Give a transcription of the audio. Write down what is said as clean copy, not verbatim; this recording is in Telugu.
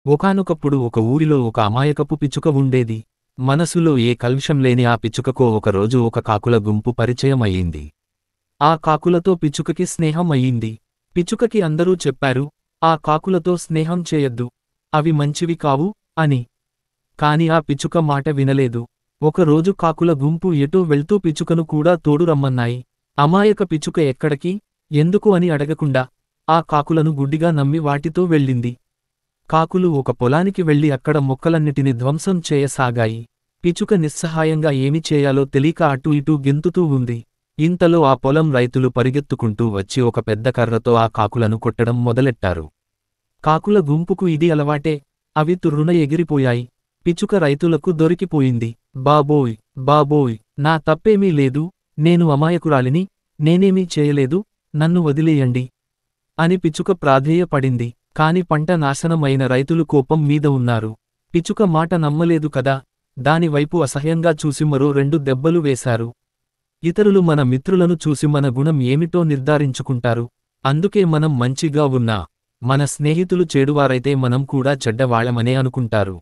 ఒకానొకప్పుడు ఒక ఊరిలో ఒక అమాయకపు పిచ్చుక ఉండేది. మనసులో ఏ కల్విషం లేని ఆ పిచ్చుకకో ఒకరోజు ఒక కాకుల గుంపు పరిచయం అయ్యింది. ఆ కాకులతో పిచ్చుకకి స్నేహం అయ్యింది. పిచ్చుకకి అందరూ చెప్పారు, ఆ కాకులతో స్నేహం చేయొద్దు, అవి మంచివి కావు అని. కాని ఆ పిచ్చుక మాట వినలేదు. ఒకరోజు కాకుల గుంపు ఎటూ వెళ్తూ పిచ్చుకను కూడా తోడు రమ్మన్నాయి. అమాయక పిచ్చుక ఎక్కడికి, ఎందుకు అని అడగకుండా ఆ కాకులను గుడ్డిగా నమ్మి వాటితో వెళ్ళింది. కాకులు ఒక పొలానికి వెళ్లి అక్కడ మొక్కలన్నిటిని ధ్వంసం చేయసాగాయి. పిచ్చుక నిస్సహాయంగా ఏమి చేయాలో తెలియక అటూ ఇటూ గెంతుతూ ఉంది. ఇంతలో ఆ పొలం రైతులు పరిగెత్తుకుంటూ వచ్చి ఒక పెద్ద కర్రతో ఆ కాకులను కొట్టడం మొదలెట్టారు. కాకుల గుంపుకు ఇది అలవాటే, అవి తుర్రున ఎగిరిపోయాయి. పిచ్చుక రైతులకు దొరికిపోయింది. బాబోయ్ బాబోయ్, నా తప్పేమీ లేదు, నేను అమాయకురాలిని, నేనేమీ చేయలేదు, నన్ను వదిలేయండి అని పిచ్చుక ప్రాధేయపడింది. కాని పంట నాశనం అయిన రైతులు కోపం మీద ఉన్నారు. పిచ్చుక మాట నమ్మలేదు కదా, దానివైపు అసహ్యంగా చూసి మరో 2 దెబ్బలు వేశారు. ఇతరులు మన మిత్రులను చూసి మన గుణం ఏమిటో నిర్ధారించుకుంటారు. అందుకే మనం మంచిగా ఉన్నా మన స్నేహితులు చెడువారైతే మనం కూడా చెడ్డవాళ్లమనే అనుకుంటారు.